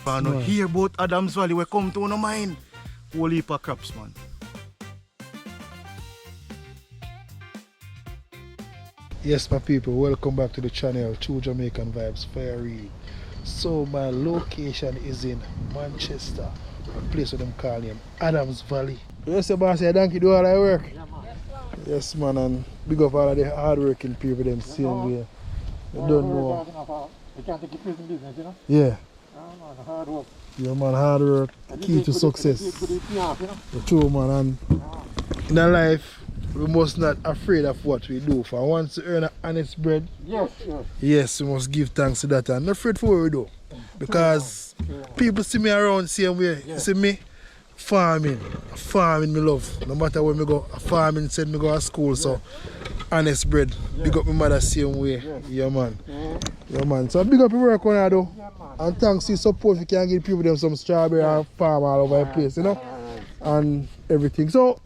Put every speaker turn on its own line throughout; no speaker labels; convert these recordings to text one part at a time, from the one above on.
Man, no hear about Adams Valley, we come to no mind. Whole heap of crops, man.
Yes, my people, welcome back to the channel, True Jamaican Vibes, Fire Reid. So my location is in Manchester, a place where them call him Adams Valley. Yes, boss, you donkey do all that work? Yeah, man. Yes, man, and big up all of the hard-working people them same way. You don't know.
You can't take your prison business, you know?
Yeah.
Man, hard work.
Yeah, man, hard work, key to success. The true, man, and in our life, we must not afraid of what we do. For once to earn an honest bread, yes, we must give thanks to that and not afraid for what we do. Because people see me around the same way. You see me? Farming me love. No matter where me go, farming said me go to school, so honest bread. Big up my mother same way. Yeah, man. Yeah, man. So big up your work on that though. And thanks to support we can give people them some strawberry and farm all over the place, you know? And everything. So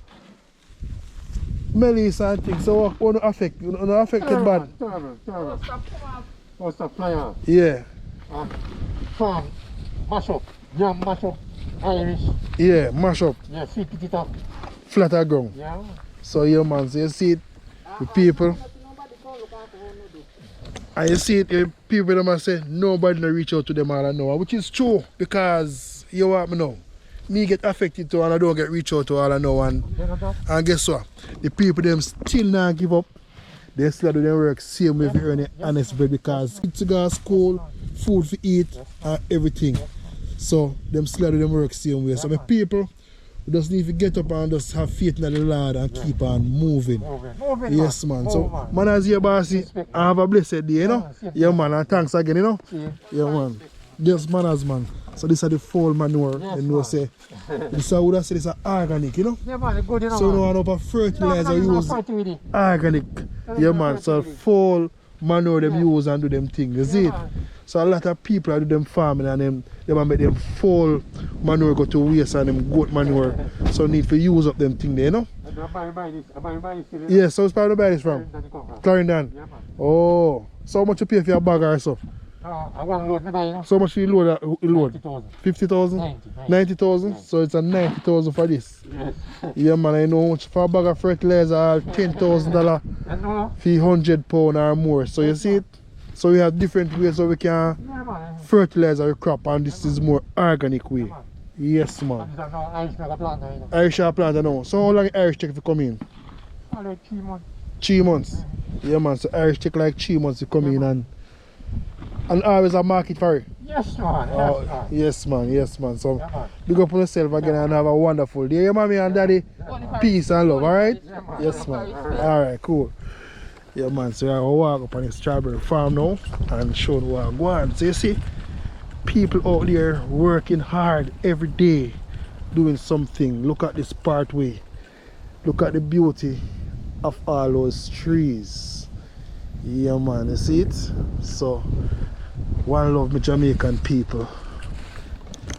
Melissa and things, so what don't affect you? Don't affected bad?
Terrible. What's the player?
Yeah.
Farm, mash up, yam mash up, Irish.
Yeah, mash up.
Yeah, feed it up.
Flatter ground.
Yeah.
So yeah, man, so you see it, the people. And you see it, the people them say nobody no reach out to them all I know, which is true because you want me know. Me get affected too and I don't get reach out to all I know and guess what? The people them still not give up. They still do their work same way for earning honest bread because kids to go to school, food to eat and everything. So them still do their work same way. So the people we just need to get up and just have faith in the Lord and keep on moving. Yes, man. So man as your bossy, I have a blessed day, you know? Yeah, man, and thanks again, you know? Yeah, man. Yes, manners, man. So this is the fall manure, you know, say. This is what I say, this is organic, you know?
Yeah, man, good, you know.
So no one fertilizer use organic. Yeah, man. So fall manure them use and do them things, you see it? So a lot of people do them farming and they make them fall manure go to waste and them goat manure. So need to use up them things there, you know? Yeah, so it's probably buy this from? Clarendon.
Yeah, man.
Oh, so how much you pay for your bag or so?
I want to load my buy, you know.
So much you load?
50,000.
50,000? 90,000? So it's a 90,000 for this?
Yes.
Yeah, man, I know how much for a bag of fertilizer $10,000 for £100 or more. So you see it? So we have different ways so we can fertilize our crop and this is more organic way. Yes, man. Irish plant, I know. So how long Irish take to come in?
3 months.
3 months? Yeah, man. So Irish take like 3 months to come in and always a market for it.
Yes, man.
Yes, man. Yes, man. So big up on yourself again and have a wonderful day. Yeah, mommy and daddy. Peace and love, alright? Yes, man. Alright, cool. Yeah, man, so I walk up on the strawberry farm now and show the what I go on. So you see, people out there working hard every day, doing something. Look at this pathway. Look at the beauty of all those trees. Yeah, man, you see it? So, one love me Jamaican people.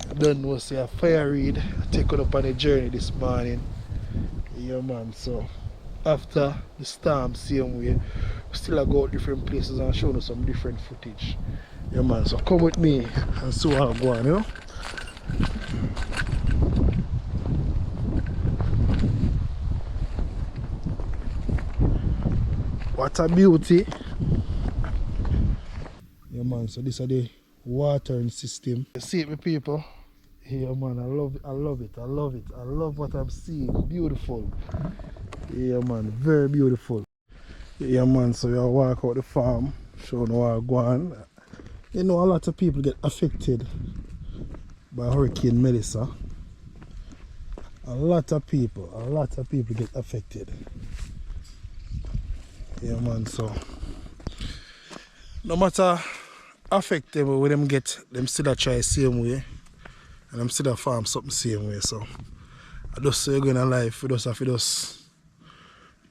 I don't know, say a Fire Reid. I take it up on a journey this morning. Yeah, man, so after the storm same way we still go out different places and show you some different footage. Yeah, man, so come with me and see how I go on, you know. What a beauty. Yeah, man, so this is the watering system. You see it, my people? Yeah, man, I love it, I love it, I love it. I love what I'm seeing. Beautiful. Yeah, man, very beautiful. Yeah, man, so you walk out the farm, show you how I go on. You know, a lot of people get affected by Hurricane Melissa. A lot of people get affected. Yeah, man, so no matter affected when them get, them still try the same way. And I'm still farm something same way. So I just say going in life, we just have to just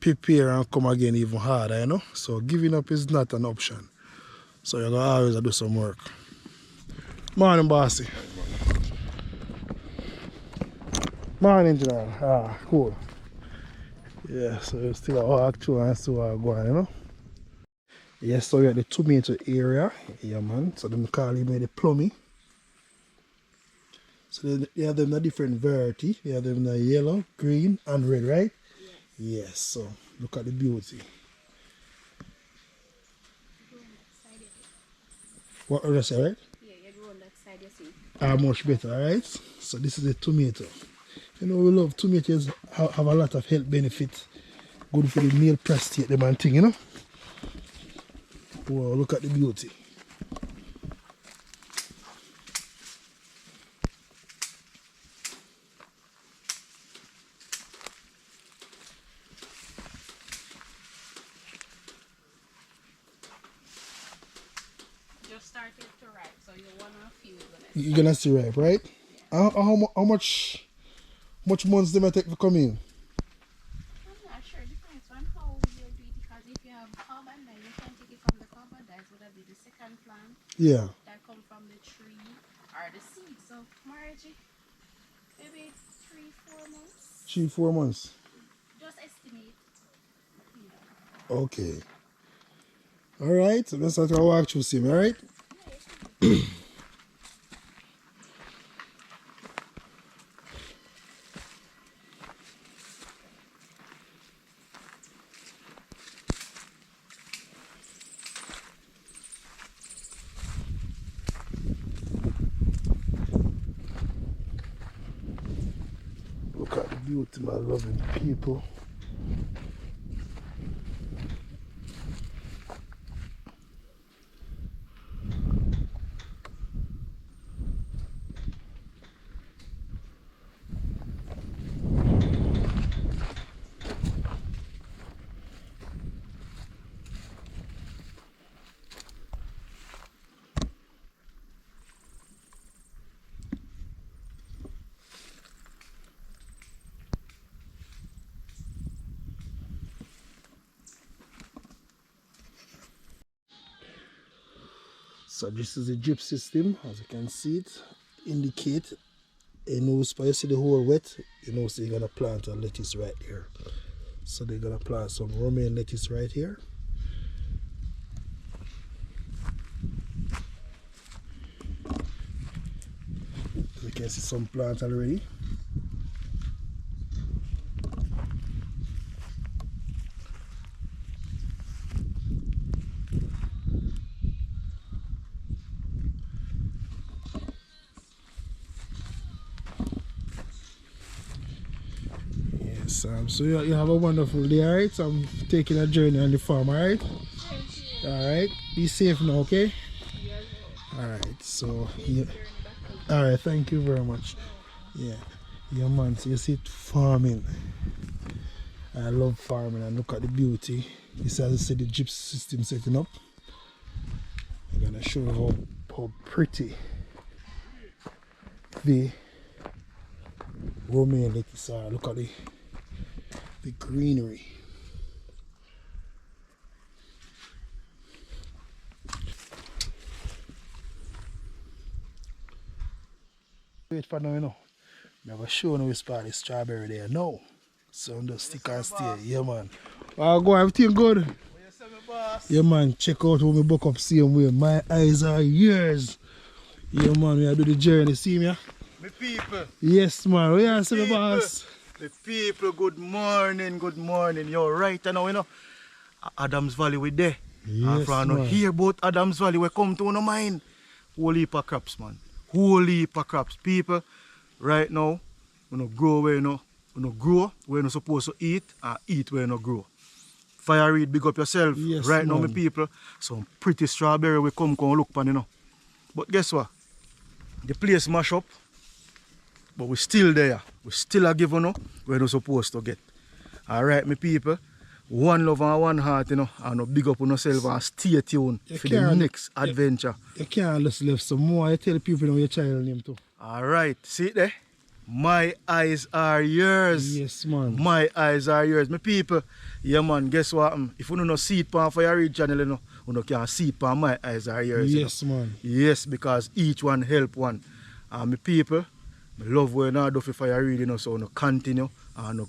prepare and come again even harder, you know. So giving up is not an option. So you're gonna always do some work. Morning, bossy. Morning, General. Ah, cool. Yeah, so you still walk through and see what go on, you know. Yes, so we're at the tomato area. Yeah, man. So them call it the plummy. So they have them in a different variety. They have them in a yellow, green, and red, right? Yes. So look at the beauty. What other side, right?
Yeah, you grow on that side, you see.
Are much better, alright? So this is the tomato. You know, we love tomatoes, have a lot of health benefits. Good for the male prostate, them and thing, you know? Wow, look at the beauty.
Just started to ripe, so you want a few gonna
You're gonna see ripe, right? How much months they might take to come in?
I'm not sure. Depends on how you do it, because if you have carbon, then you can take it from the carbon. That would be the second plant
Yeah.
that come from the tree or the seed. So Margie, maybe 3-4 months.
3-4 months.
Just estimate.
Okay. Alright, so let's start to walk through sim, alright? Look at the beauty, my loving people. So this is the drip system, as you can see it, indicate, you know, so you see the hole wet, you know, so you're gonna plant a lettuce right here. So they're gonna plant some romaine lettuce right here. You can see some plants already. So you have a wonderful day, alright? So I'm taking a journey on the farm, alright? Alright, be safe now, okay? Alright, so yeah. Alright, thank you very much. Yeah, man, so you see it farming. I love farming and look at the beauty. This is, as I said, the drip system setting up. I'm gonna show you how pretty the romaine lettuce are. Look at the greenery. Wait for now, you know. I have a show now we spot the strawberry there now. So I'm just stick and stay. Yeah, man. Go, everything good? Yeah, man. Check out how me buck up same way. My eyes are yours. Yeah, man. We are do the journey. See me?
Me people.
Yes, man. We are see me, boss.
The people, good morning, good morning. You're right now, you know. Adams Valley we there.
Yes,
and from no hear about Adams Valley, we come to no mind. Whole heap of crops, man. Whole heap of crops. People, right now, we no grow where we no grow, where we no supposed to eat, and eat where we no grow. Fire Reid, big up yourself.
Yes,
right now,
man.
my people. Some pretty strawberry we come look pan, you know. But guess what? The place mash up. But we're still there. We still are giving up where we're supposed to get. Alright, my people. One love and one heart, you know. And big up on yourself and stay tuned for the next adventure.
You can't just leave some more. You tell people know your child name too.
Alright, see it there? My eyes are yours.
Yes, man.
My eyes are yours. My people, yeah, man, guess what? If you don't see it on Fire Reid channel, you know, you can't see it on My Eyes Are Yours.
Yes,
you know?
man.
Yes, because each one help one. And my people, I love what you do for Fire Reid, you know, so you continue and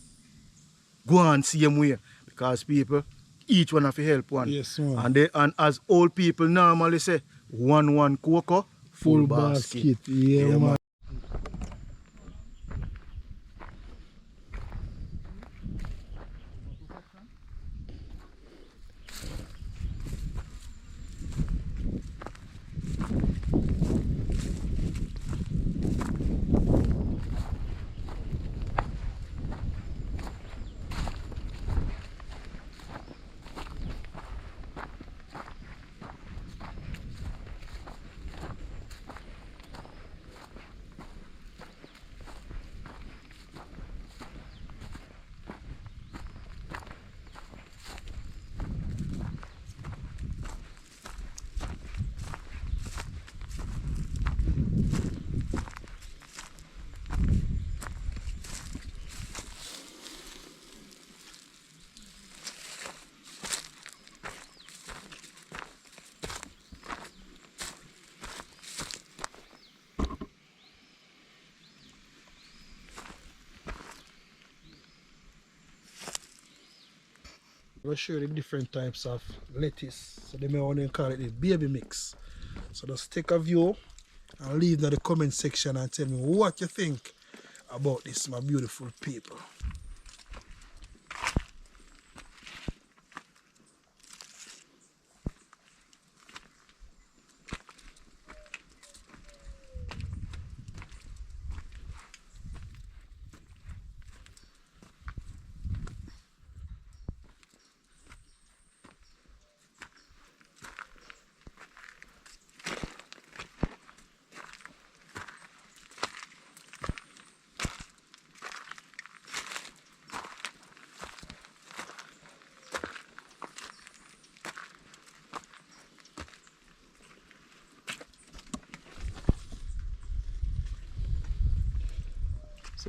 go on same way. Because people, each one have to help one.
Yes, man.
And as old people normally say, one cocoa, full basket.
Yeah, man. I'll show you the different types of lettuce. So they may want to call it the baby mix. So just take a view and leave in the comment section and tell me what you think about this, my beautiful people.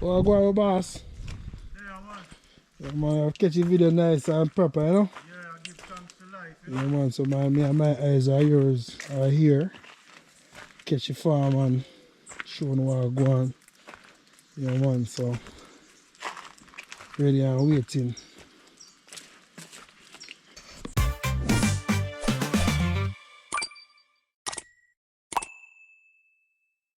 So I'll go on, boss.
Yeah, man.
Yeah, man, I'll catch your video nice and proper, you know?
Yeah, I give thanks to life.
Yeah, man, so me and my eyes are yours are here. Catch your farm and show them what I go on. Yeah, man, so ready and waiting.